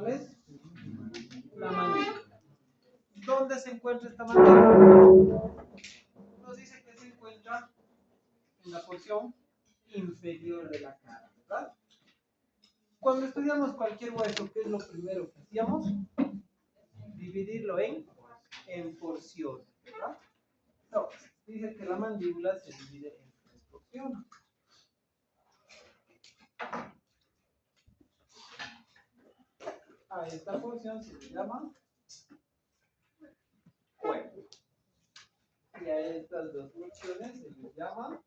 ¿Cuál es? La mandíbula. ¿Dónde se encuentra esta mandíbula? Nos dice que se encuentra en la porción inferior de la cara, ¿verdad? Cuando estudiamos cualquier hueso, ¿qué es lo primero que hacíamos? Dividirlo en porciones, ¿verdad? No, dice que la mandíbula se divide en 3 porciones. A esta porción se le llama cuerpo. Y a estas 2 porciones se les llama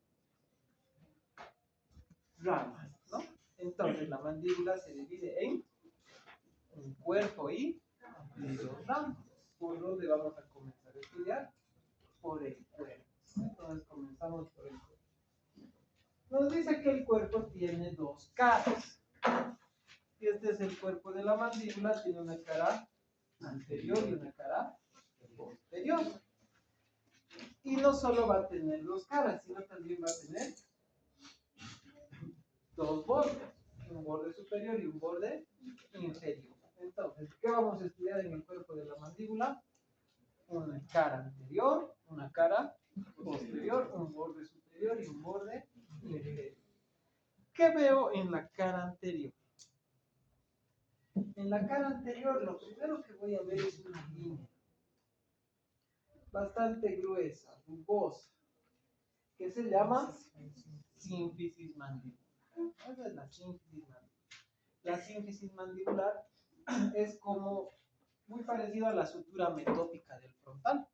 ramas, ¿no? Entonces la mandíbula se divide en un cuerpo y 2 ramas. ¿Por dónde vamos a comenzar a estudiar? Por el cuerpo. Entonces comenzamos por el cuerpo. Nos dice que el cuerpo tiene 2 caras. Y este es el cuerpo de la mandíbula, tiene una cara anterior y una cara posterior. Y no solo va a tener 2 caras, sino también va a tener 2 bordes, un borde superior y un borde inferior. Entonces, ¿qué vamos a estudiar en el cuerpo de la mandíbula? Una cara anterior, una cara posterior, un borde superior y un borde inferior. ¿Qué veo en la cara anterior? En la cara anterior, lo primero que voy a ver es una línea bastante gruesa, rugosa, que se llama sínfisis mandibular. Esa es la sínfisis mandibular. La sínfisis mandibular es como muy parecido a la sutura metópica del frontal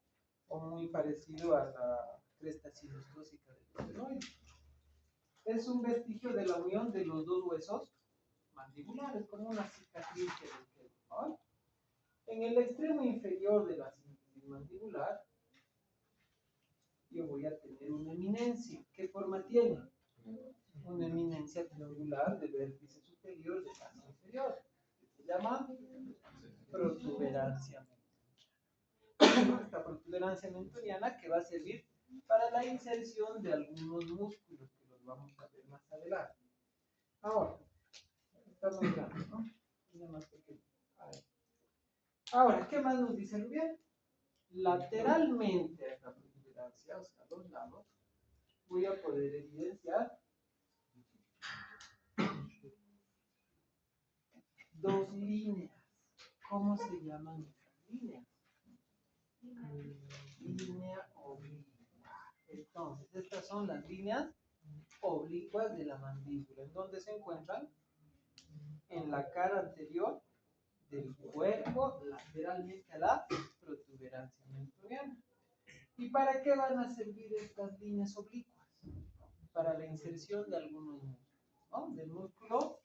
o muy parecido a la cresta sinostósica del esfenoide. Es un vestigio de la unión de los 2 huesos mandibulares, como una cicatriz que les queda, ¿no? En el extremo inferior de la sínfisis mandibular yo voy a tener una eminencia. ¿Qué forma tiene? Una eminencia triangular del vértice superior del base inferior. Se llama protuberancia mentoniana. Esta protuberancia mentoniana que va a servir para la inserción de algunos músculos que los vamos a ver más adelante. Ahora, está muy grande, ¿no? Es más pequeño. Ahora, ¿qué más nos dice el bien? Lateralmente a esta protuberancia, o sea, a los lados, voy a poder evidenciar 2 líneas. ¿Cómo se llaman estas líneas? Línea oblicua. Entonces, estas son las líneas oblicuas de la mandíbula. ¿En dónde se encuentran? En la cara anterior del cuerpo, lateralmente a la protuberancia mentoniana. ¿Y para qué van a servir estas líneas oblicuas? Para la inserción de algunos músculos, ¿no? Del músculo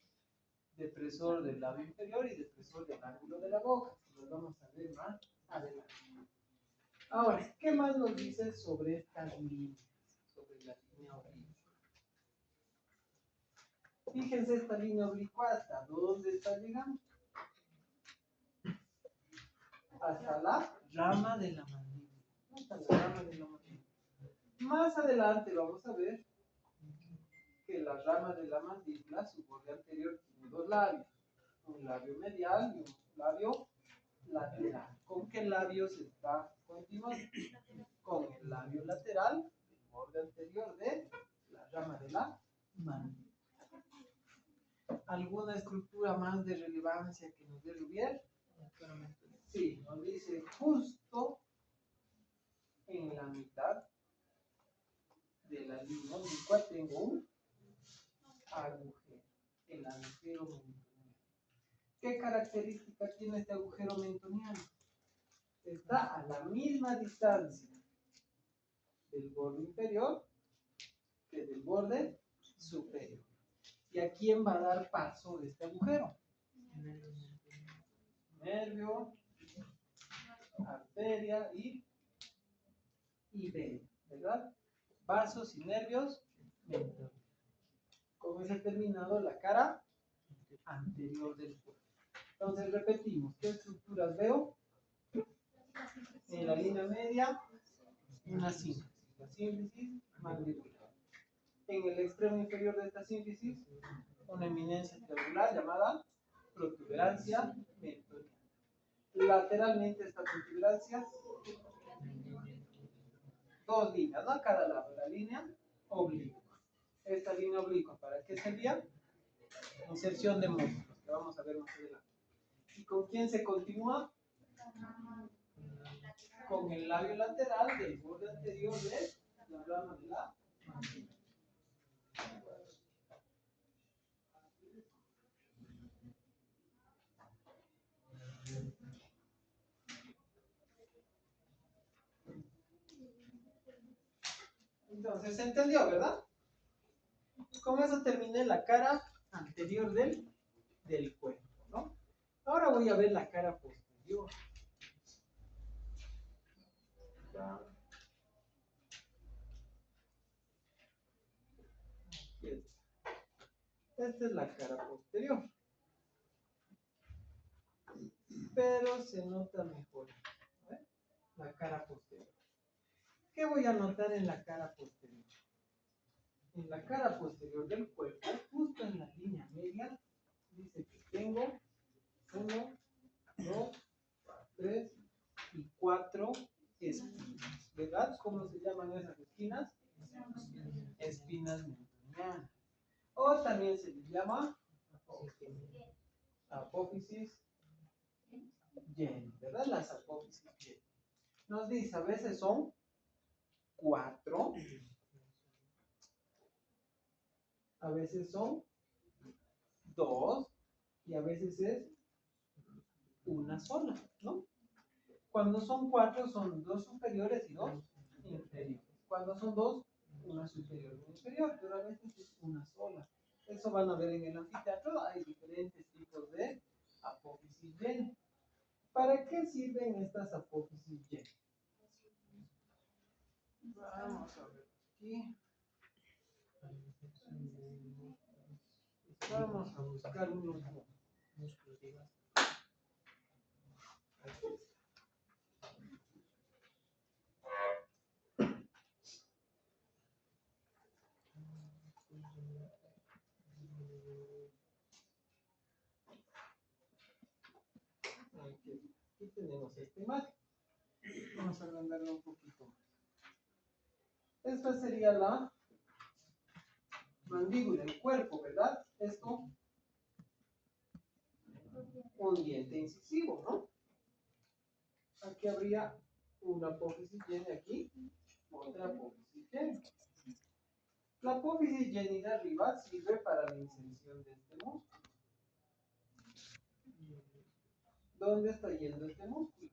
depresor del labio inferior y depresor del ángulo de la boca. Los vamos a ver más adelante. Ahora, ¿qué más nos dice sobre estas líneas? Sobre la línea oblicua. Fíjense esta línea oblicua, ¿hasta dónde está llegando? Hasta la rama de la mandíbula. Hasta la rama de la mandíbula. Más adelante vamos a ver que la rama de la mandíbula, su borde anterior, tiene 2 labios. Un labio medial y un labio lateral. ¿Con qué labio se está continuando? Con el labio lateral, el borde anterior de la rama de la mandíbula. ¿Alguna estructura más de relevancia que nos dé Rubier? Sí, nos dice justo en la mitad de la línea oblicua tengo un agujero, el agujero mentoniano. ¿Qué característica tiene este agujero mentoniano? Está a la misma distancia del borde inferior que del borde superior. ¿Y a quién va a dar paso de este agujero? Nervio, arteria y vena, ¿verdad? Vasos y nervios mentonianos. Con ese terminado la cara anterior del cuerpo. Entonces repetimos, ¿qué estructuras veo? En la línea media, una sínfisis, la sínfisis mandibular. En el extremo inferior de esta sínfisis, una eminencia triangular llamada protuberancia mentoniana. Lateralmente esta protuberancia, dos líneas, ¿no? A cada lado, la línea oblicua. Esta línea oblicua, ¿para qué servía? Inserción de músculos, que vamos a ver más adelante. ¿Y con quién se continúa? Con el labio lateral del borde anterior de la rama de la mandíbula. Entonces, ¿se entendió, verdad? Con eso terminé la cara anterior del cuerpo, ¿no? Ahora voy a ver la cara posterior. Aquí está. Esta es la cara posterior. Pero se nota mejor, ¿eh? La cara posterior. ¿Qué voy a notar en la cara posterior? En la cara posterior del cuerpo, justo en la línea media, dice que tengo 1, 2, 3 y 4 espinas, ¿verdad? ¿Cómo se llaman esas espinas? Espinas mentonianas. O también se les llama apófisis Jenny, ¿verdad? Las apófisis Jenny. Nos dice, a veces son 4, a veces son 2 y a veces es una sola, ¿no? Cuando son 4 son 2 superiores y 2 inferiores. Cuando son 2, una superior y una inferior, pero a veces es una sola. Eso van a ver en el anfiteatro, hay diferentes tipos de apófisis Jenny. ¿Para qué sirven estas apófisis Jenny? Vamos a ver aquí. Vamos a buscar unos músculos. Aquí tenemos este imagen. Vamos a agrandarlo un poquito más. Esta sería la mandíbula, el cuerpo, ¿verdad? Esto, un diente incisivo, ¿no? Aquí habría una apófisis Jenny aquí, otra apófisis Jenny. La apófisis Jenny de arriba sirve para la inserción de este músculo. ¿Dónde está yendo este músculo?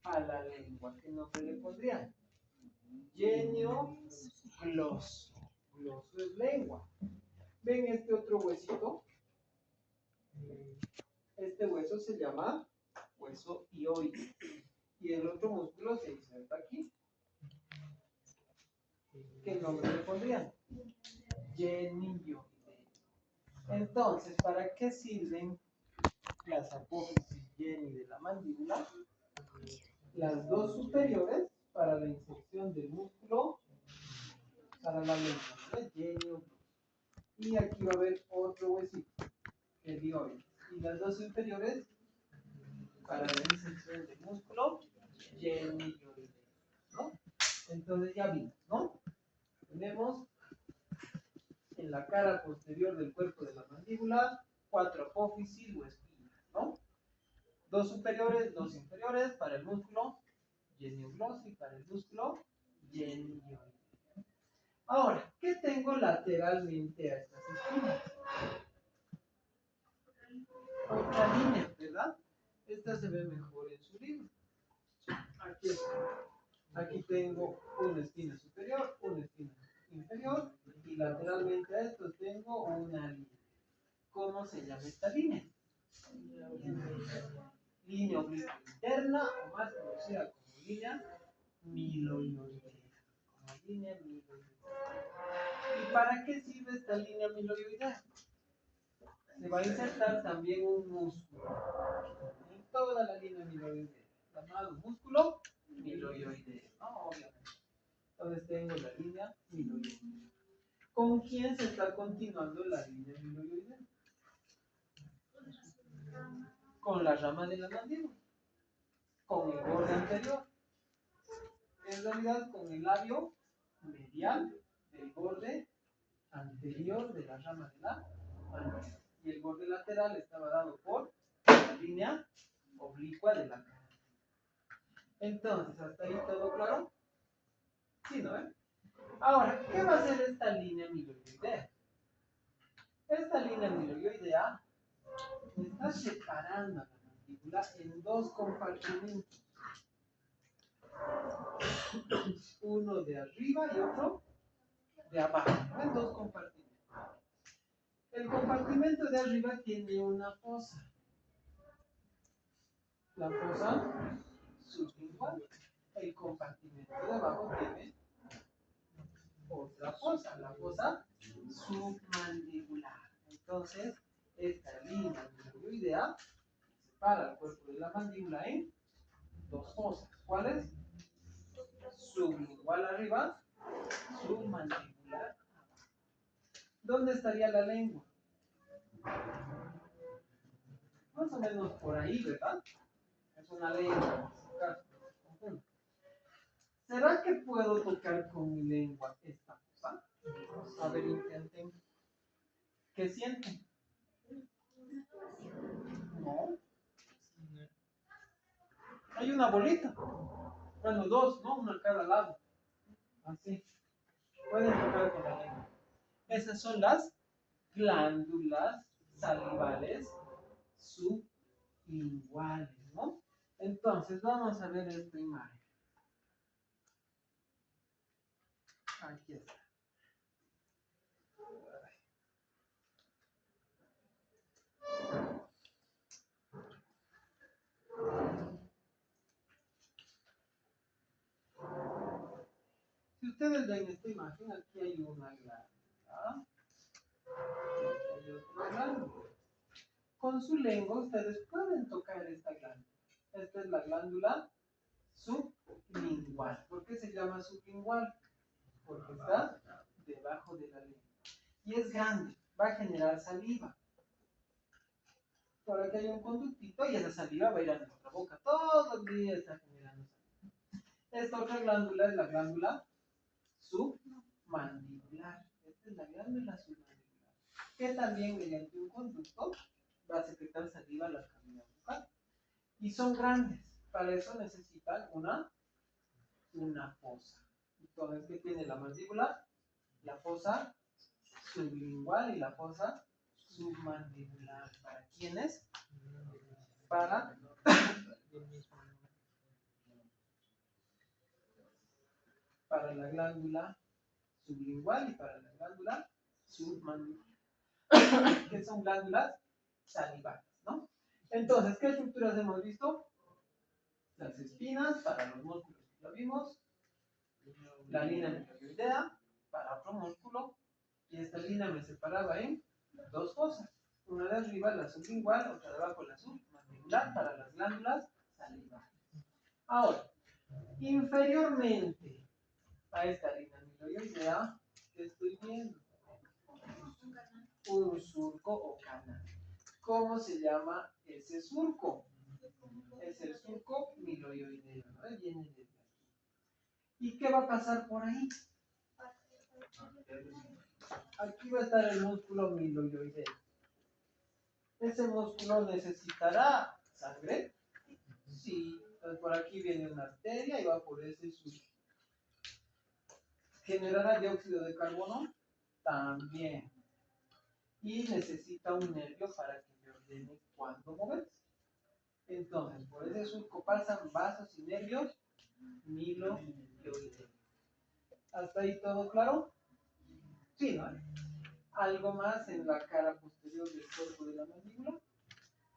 A la lengua. ¿Qué nombre le pondrían? Genio gloso. Gloso es lengua. ¿Ven este otro huesito? Este hueso se llama hueso hioide. Y el otro músculo se inserta aquí. ¿Qué nombre le pondrían? Genioide. Entonces, ¿para qué sirven las apófisis Jenny de la mandíbula? Las dos superiores para la inserción del músculo para la lengua, genio. Y aquí va a haber otro huesito, el hioide. Y las dos inferiores para la inserción del músculo genioide, ¿no? Entonces ya vimos, ¿no? Tenemos en la cara posterior del cuerpo de la mandíbula 4 apófisis o espinas, ¿no? Dos superiores, dos inferiores para el músculo geniogloso y para el músculo genioide. Ahora, ¿qué tengo lateralmente a estas espinas? Otra línea, ¿verdad? Esta se ve mejor en su libro. Aquí está. Aquí tengo una espina superior, una espina inferior y lateralmente a estos tengo una línea. ¿Cómo se llama esta línea? Línea oblicua interna o más conocida como línea miloioidea. Como línea miloioidea. ¿Y para qué sirve esta línea miloioidea? Se va a insertar también un músculo en toda la línea miloioidea, llamado músculo miloioideo, ¿no? Obviamente. Entonces tengo la línea miloioidea. ¿Con quién se está continuando la línea miloioidea? con la rama de la mandíbula, con el borde anterior. En realidad con el labio medial del borde anterior de la rama de la mandíbula. Y el borde lateral estaba dado por la línea oblicua de la cara. Entonces, ¿hasta ahí todo claro? Sí, ¿no? Ahora, ¿qué va a hacer esta línea miloioidea? Esta línea miloioidea está separando la mandíbula en dos compartimentos. Uno de arriba y otro de abajo. En dos compartimentos. El compartimento de arriba tiene una fosa. La fosa sublingual. El compartimento de abajo tiene otra fosa, la fosa submandibular. Entonces, esta línea miloioidea separa el cuerpo de la mandíbula en dos fosas. ¿Cuáles? Sublingual arriba, submandibular abajo. ¿Dónde estaría la lengua? Más o menos por ahí, ¿verdad? Es una lengua. ¿Será que puedo tocar con mi lengua esta fosa? A ver, intenten. ¿Qué sienten? No. Hay una bolita. Bueno, dos, ¿no? Una a cada lado. Así. Pueden tocar con la lengua. Esas son las glándulas salivales sublinguales, ¿no? Entonces, vamos a ver esta imagen. Aquí está. Si ustedes ven esta imagen, aquí hay una glándula. Aquí hay otra glándula. Con su lengua ustedes pueden tocar esta glándula. Esta es la glándula sublingual. ¿Por qué se llama sublingual? Porque está debajo de la lengua. Y es grande, va a generar saliva. Por aquí hay un conductito y esa saliva va a ir a nuestra boca. Todo el día está generando saliva. Esta otra glándula es la glándula submandibular. Esta es la glándula submandibular, que también mediante un conducto va a secretar saliva a la cavidad bucal. Y son grandes. Para eso necesitan una fosa. Entonces, ¿qué tiene la mandíbula? La fosa sublingual y la fosa submandibular. ¿Para quiénes? Para la glándula sublingual y para la glándula submandibular, que son glándulas salivales, ¿no? Entonces, ¿qué estructuras hemos visto? Las espinas para los músculos que ya vimos, la línea miloioidea para otro músculo, y esta línea me separaba en dos fosas, una de arriba la sublingual, otra de abajo la submandibular para las glándulas salivales. Ahora, inferiormente a esta línea miloioidea, ¿qué estoy viendo? Un surco o canal. ¿Cómo se llama ese surco? Es el surco miloioideo, ¿no? Viene desde aquí. ¿Y qué va a pasar por ahí? Aquí va a estar el músculo miloioideo. ¿Ese músculo necesitará sangre? Sí. Entonces por aquí viene una arteria y va por ese surco. ¿Generará dióxido de carbono? También. Y necesita un nervio para que me ordene cuándo moverse. Entonces, por ese surco pasan vasos y nervios miloioideos. ¿Hasta ahí todo claro? Sí, ¿no? ¿Algo más en la cara posterior del cuerpo de la mandíbula?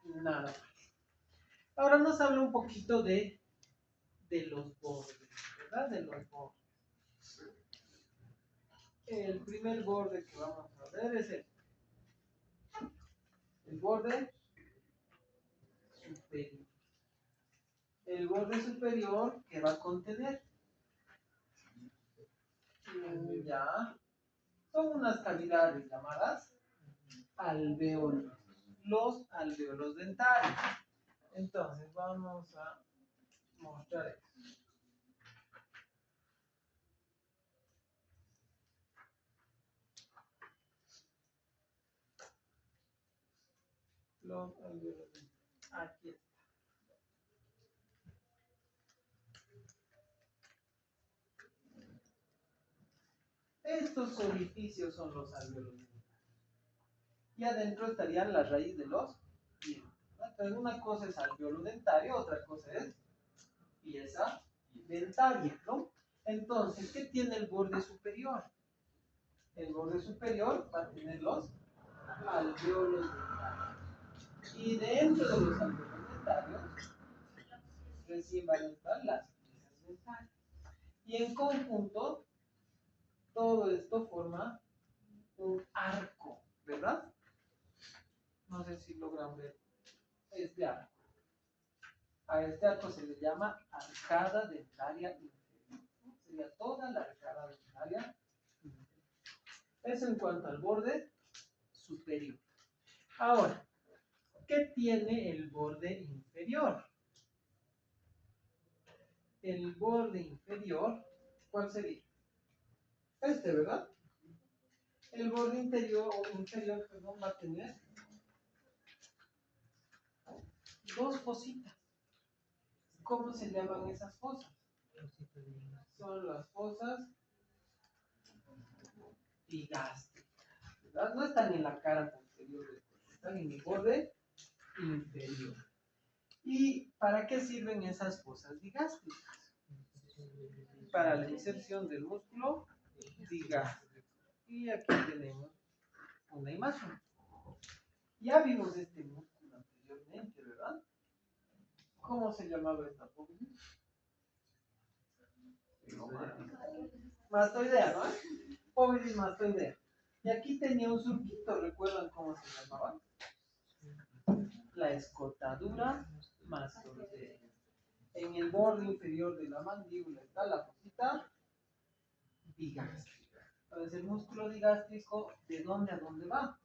Nada más. Ahora nos habla un poquito de los bordes, ¿verdad? De los bordes. El primer borde que vamos a ver es el borde superior. El borde superior que va a contener, ya, son unas cavidades llamadas alvéolos, los alvéolos dentarios. Entonces vamos a mostrar esto. Los alveolos. Aquí está. Estos orificios son los alveolos. Y adentro estarían las raíces de los dientes. Entonces, una cosa es alveolo dentario, otra cosa es pieza dentaria, ¿no? Entonces, ¿qué tiene el borde superior? El borde superior va a tener los alveolos dentarios. Y dentro de los alveolos dentarios, recién van a estar las piezas dentarias. Y en conjunto, todo esto forma un arco, ¿verdad? No sé si logran ver este arco. A este arco se le llama arcada dentaria inferior. Sería toda la arcada dentaria inferior. Eso en cuanto al borde superior. Ahora, ¿qué tiene el borde inferior? El borde inferior, ¿cuál sería? Este, ¿verdad? El borde inferior, perdón, va a tener dos fositas. ¿Cómo se llaman esas fosas? Son las fosas digástricas, ¿verdad? No están en la cara posterior del cuerpo, están en el borde inferior. ¿Y para qué sirven esas fosas digástricas? Para la inserción del músculo digástrico. Y aquí tenemos una imagen. Ya vimos este músculo anteriormente, ¿verdad? ¿Cómo se llamaba esta fósita? Mastoidea, ¿no? Póvisis mastoidea. Y aquí tenía un surquito, ¿recuerdan cómo se llamaba? La escotadura mastoidea. En el borde inferior de la mandíbula está la fosita digástrica. Entonces, el músculo digástrico, ¿de dónde a dónde va?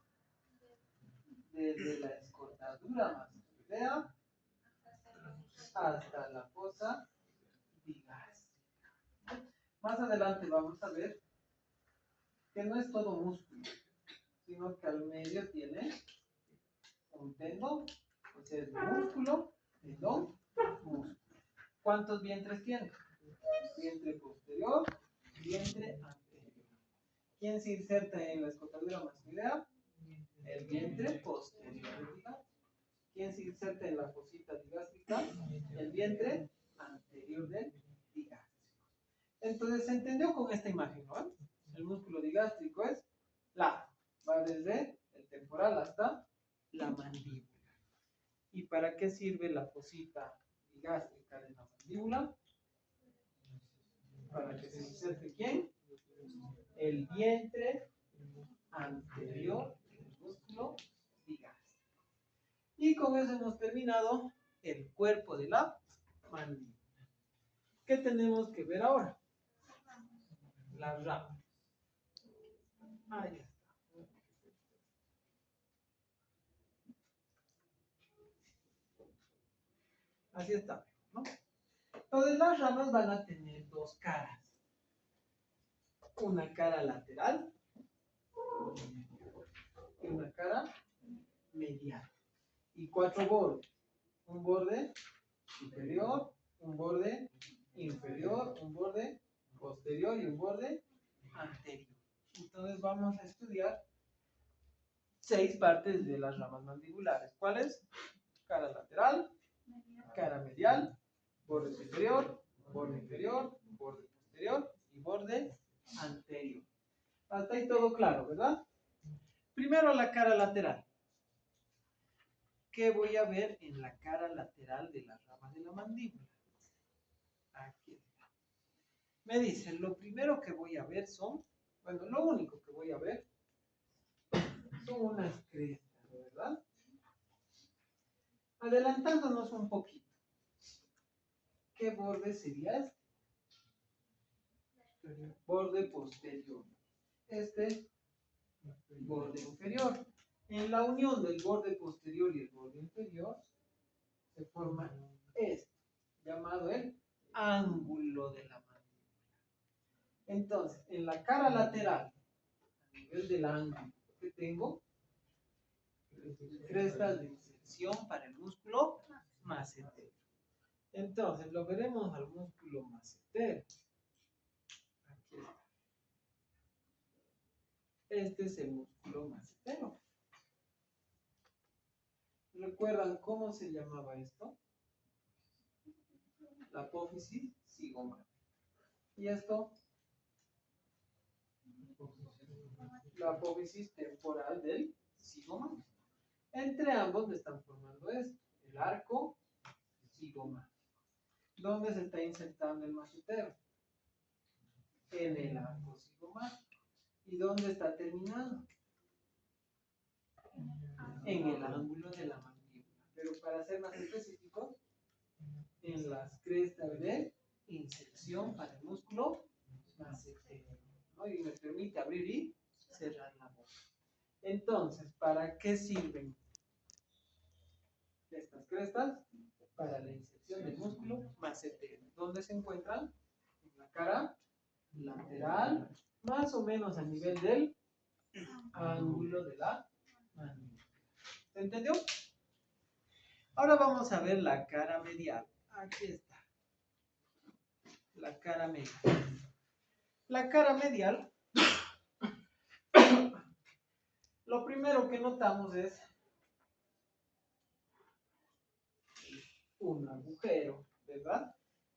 Desde la escotadura mastoidea hasta la fosa digástrica. Más adelante vamos a ver que no es todo músculo, sino que al medio tiene un tendón. O sea, es músculo, tendón, músculo. ¿Cuántos vientres tiene? Vientre posterior, vientre anterior. ¿Quién se inserta en la escotadura mastoidea? El vientre posterior del digástrico. ¿Quién se inserta en la fosita digástrica? El vientre anterior del digástrico. Entonces se entendió con esta imagen, ¿no? El músculo digástrico es largo, va desde el temporal hasta la mandíbula. ¿Y para qué sirve la fosita digástrica de la mandíbula? Para que se inserte ¿quién? El vientre anterior del músculo digástrico. Y con eso hemos terminado el cuerpo de la mandíbula. ¿Qué tenemos que ver ahora? Las ramas. Ahí está. Así está, ¿no? Entonces las ramas van a tener dos caras. Una cara lateral y una cara medial. Y cuatro bordes. Un borde superior, un borde inferior, un borde posterior y un borde anterior. Entonces vamos a estudiar 6 partes de las ramas mandibulares. ¿Cuáles? Cara lateral, cara medial, borde superior, borde inferior, borde posterior y borde anterior. Hasta ahí todo claro, ¿verdad? Primero la cara lateral. ¿Qué voy a ver en la cara lateral de las ramas de la mandíbula? Aquí está. Me dicen, lo primero que voy a ver son, bueno, lo único que voy a ver son unas crestas, ¿verdad? Adelantándonos un poquito. ¿Qué borde sería este? Borde posterior. Este, borde inferior. En la unión del borde posterior y el borde inferior se forma esto, llamado el ángulo de la mandíbula. Entonces, en la cara lateral, a nivel del ángulo que tengo, crestas de inserción para el músculo macetero. Entonces, lo veremos al músculo macetero. Aquí está. Este es el músculo macetero. ¿Recuerdan cómo se llamaba esto? La apófisis zigomática. ¿Y esto? La apófisis temporal del zigomático. Entre ambos me están formando esto, el arco zigomático. ¿Dónde se está insertando el macetero? En el arco zigomático. ¿Y dónde está terminando? En el ángulo de la mandíbula. Pero para ser más específicos, en las crestas de inserción para el músculo macetero, ¿no? Y me permite abrir y cerrar la boca. Entonces, ¿para qué sirven estas crestas? Para la inserción del músculo macetero. ¿Dónde se encuentran? En la cara lateral, más o menos a nivel del ángulo de la mandíbula. ¿Se entendió? Ahora vamos a ver la cara medial. Aquí está. La cara medial. La cara medial, lo primero que notamos es un agujero, ¿verdad?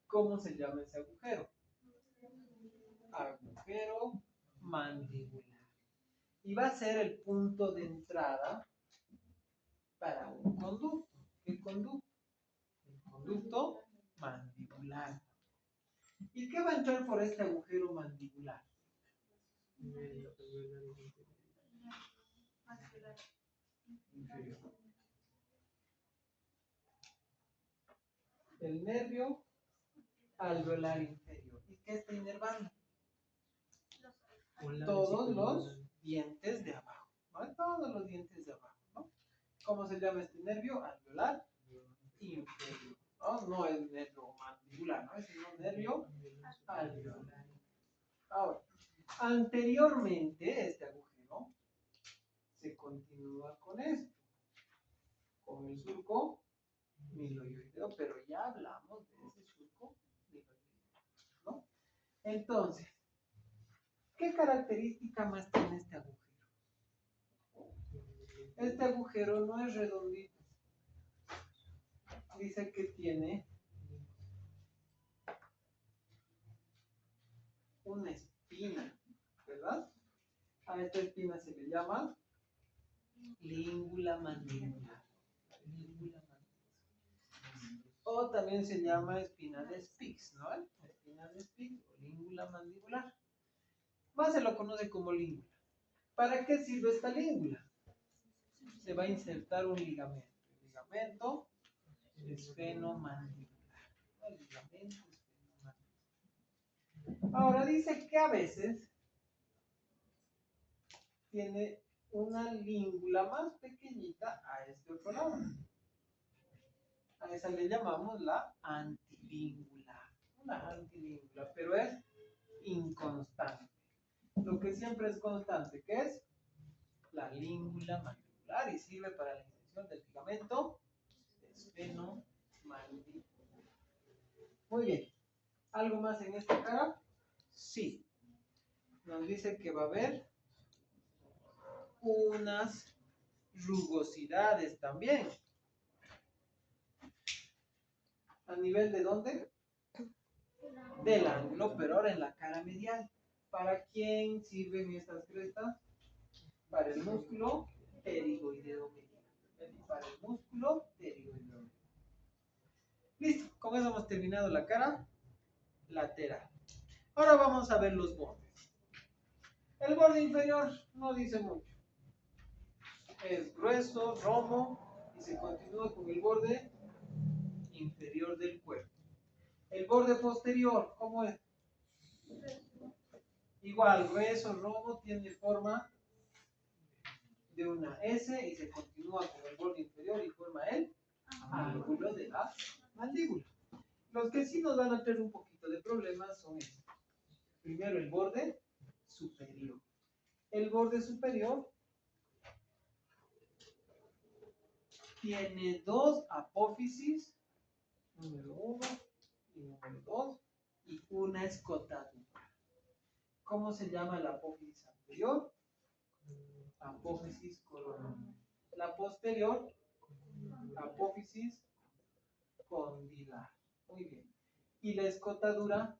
¿Cómo se llama ese agujero? Agujero mandibular. Y va a ser el punto de entrada para un conducto. ¿Qué conducto? El conducto mandibular. ¿Y qué va a entrar por este agujero mandibular? Inferior. El nervio alveolar inferior. ¿Y qué está inervando? Todos los dientes de abajo, ¿no? Todos los dientes de abajo, ¿no? ¿Cómo se llama este nervio? Alveolar inferior, ¿no? No es nervio mandibular, ¿no? Es un nervio alveolar. Ahora, anteriormente este agujero se continúa con esto, con el surco miloioideo, pero ya hablamos de ese surco miloioideo, ¿no? Entonces, ¿qué característica más tiene este agujero? Este agujero no es redondito. Dice que tiene una espina, ¿verdad? A esta espina se le llama língula mandibular. O también se llama espina de Spix, ¿no? Espina de Spix o língula mandibular. Más se lo conoce como língula. ¿Para qué sirve esta língula? Se va a insertar un ligamento. El ligamento esfenomandibular. El ligamento esfenomandibular. Ahora dice que a veces tiene una língula más pequeñita a este otro lado. A esa le llamamos la antilíngula. Una antilíngula, pero es inconstante. Lo que siempre es constante, ¿qué es? La língula mandibular y sirve para la inserción del ligamento esfenomandibular. Muy bien. ¿Algo más en esta cara? Sí. Nos dice que va a haber unas rugosidades también. ¿A nivel de dónde? Del ángulo, pero ahora en la cara medial. ¿Para quién sirven estas crestas? Para el músculo pterigoideo medial. Para el músculo pterigoideo medial. Listo, con eso hemos terminado la cara lateral. Ahora vamos a ver los bordes. El borde inferior no dice mucho. Es grueso, romo y se continúa con el borde inferior del cuerpo. El borde posterior, ¿cómo es? Igual, grueso, romo, tiene forma de una S y se continúa con el borde inferior y forma el ángulo de la mandíbula. Los que sí nos van a tener un poquito de problemas son estos. Primero, el borde superior. El borde superior tiene dos apófisis, número 1 y número 2, y una escotadura. ¿Cómo se llama la apófisis anterior? Apófisis coronoide. La posterior, apófisis condilar. Muy bien. Y la escotadura,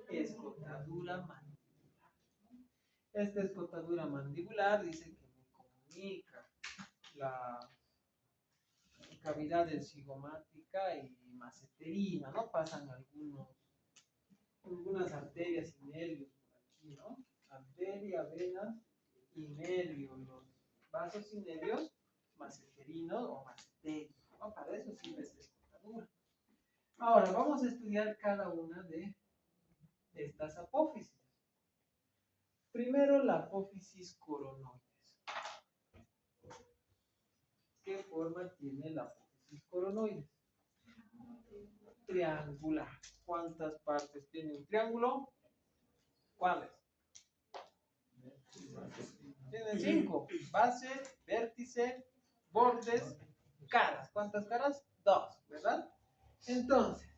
escotadura mandibular. Esta escotadura mandibular dice que me comunica la cavidad del cigomática y maceterina, ¿no? Pasan algunas arterias y nervios por aquí, ¿no? Arteria, vena y nervio. Los vasos y nervios maceterinos o maceterinos, ¿no? Para eso sirve esta escotadura. Ahora, vamos a estudiar cada una de estas apófisis. Primero, la apófisis coronoides. ¿Qué forma tiene la apófisis coronoides? Triangular. ¿Cuántas partes tiene un triángulo? ¿Cuáles? Tiene 5. Base, vértice, bordes, caras. ¿Cuántas caras? 2, ¿verdad? Entonces,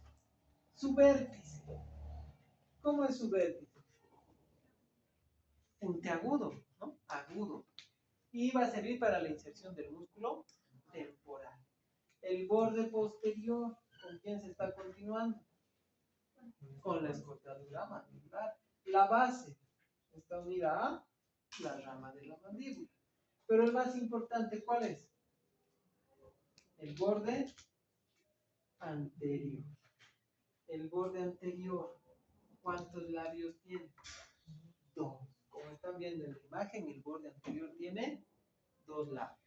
su vértice. ¿Cómo es su vértice? Puntiagudo, ¿no? Agudo. Y va a servir para la inserción del músculo temporal. El borde posterior, ¿con quién se está continuando? Con la escotadura mandibular. La base está unida a la rama de la mandíbula. Pero el más importante, ¿cuál es? El borde anterior. El borde anterior, ¿cuántos labios tiene? 2. Como están viendo en la imagen, el borde anterior tiene 2 labios.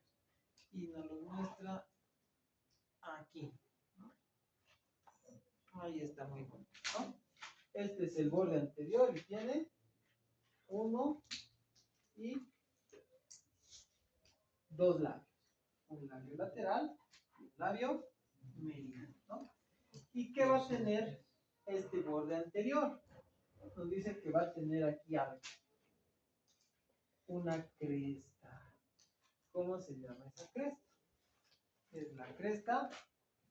Y nos lo muestra aquí. Ahí está muy bonito, ¿no? Este es el borde anterior y tiene 1 y 2 labios. Un labio lateral y un labio medial, ¿no? ¿Y qué va a tener este borde anterior? Nos dice que va a tener aquí algo. Una cresta. ¿Cómo se llama esa cresta? Es la cresta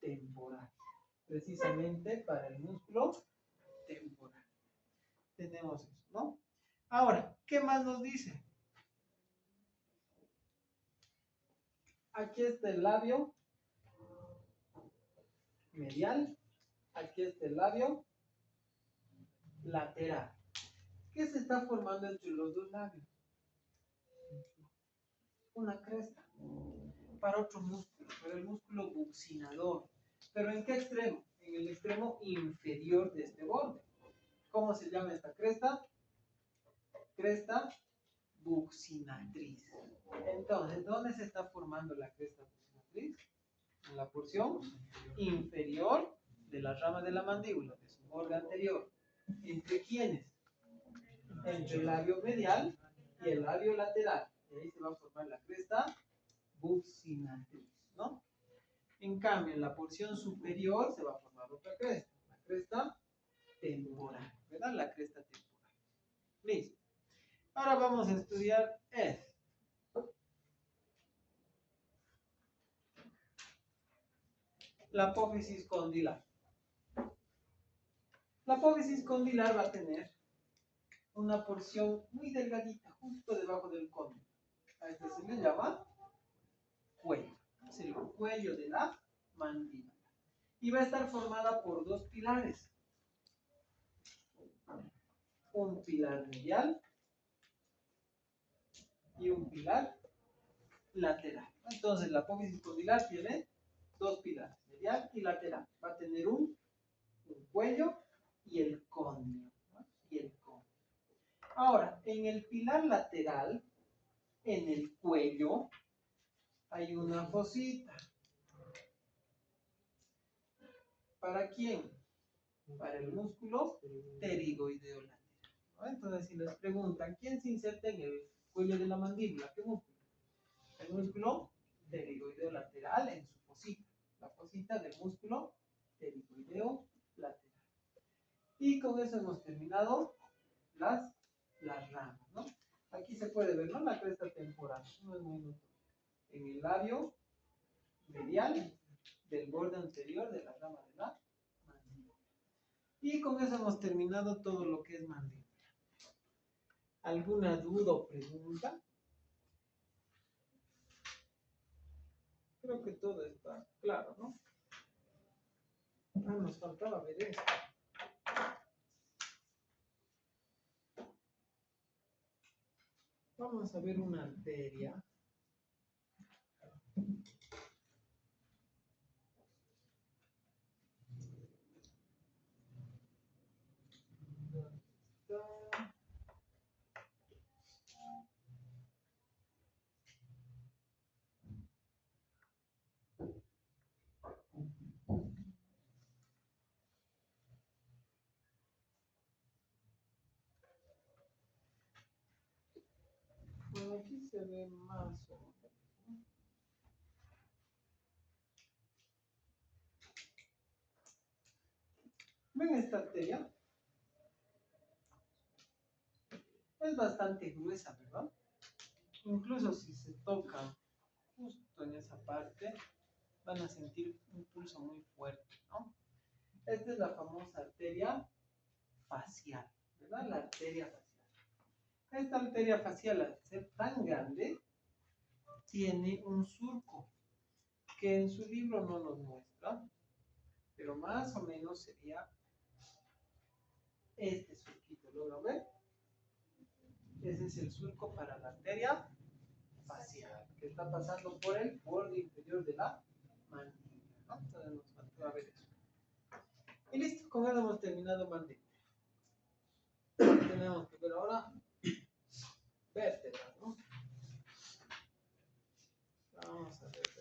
temporal. Precisamente para el músculo temporal. Tenemos eso, ¿no? Ahora, ¿qué más nos dice? Aquí está el labio medial. Aquí está el labio lateral. ¿Qué se está formando entre los dos labios? Una cresta. Para otro músculo, para el músculo buccinador. ¿Pero en qué extremo? En el extremo inferior de este borde. ¿Cómo se llama esta cresta? Cresta buccinatriz. Entonces, ¿dónde se está formando la cresta buccinatriz? En la porción inferior de la rama de la mandíbula, de su borde anterior. ¿Entre quiénes? Entre el labio medial y el labio lateral. Y ahí se va a formar la cresta buccinatriz, ¿no? En cambio, en la porción superior se va a formar otra cresta, la cresta temporal, ¿verdad? La cresta temporal. Listo. Ahora vamos a estudiar esto. La apófisis condilar. La apófisis condilar va a tener una porción muy delgadita, justo debajo del cóndilo. A este se le llama cuello. Es el cuello de la mandíbula. Y va a estar formada por 2 pilares. Un pilar medial y un pilar lateral. Entonces, la apófisis condilar tiene 2 pilares, medial y lateral. Va a tener un cuello y el cóndilo, ¿no? Y el cóndilo. Ahora, en el pilar lateral, en el cuello, hay una fosita. ¿Para quién? Para el músculo pterigoideo lateral, ¿no? Entonces, si les preguntan, ¿quién se inserta en el cuello de la mandíbula? ¿Qué músculo? El músculo pterigoideo lateral en su fosita, la cosita del músculo pterigoideo lateral. Y con eso hemos terminado las ramas, ¿no? Aquí se puede ver, ¿no? La cresta temporal, no es muy notorio. En el labio medial del borde anterior de la rama de la mandíbula. Y con eso hemos terminado todo lo que es mandíbula. ¿Alguna duda o pregunta? Creo que todo está claro, ¿no? Ah, nos faltaba ver esto. Vamos a ver una arteria. Bueno, aquí se ve más o menos, ¿no? ¿Ven esta arteria? Es bastante gruesa, ¿verdad? Incluso si se toca justo en esa parte, van a sentir un pulso muy fuerte, ¿no? Esta es la famosa arteria facial, ¿verdad? La arteria facial. Esta arteria facial, al ser tan grande, tiene un surco que en su libro no nos muestra, pero más o menos sería este surquito. ¿Logran ver? Ese es el surco para la arteria facial, que está pasando por el borde inferior de la mandíbula, ¿no? Entonces nos faltó ver eso. Y listo, con eso hemos terminado mandíbula. Tenemos que ver ahora vértebras, ¿no? Vamos a ver.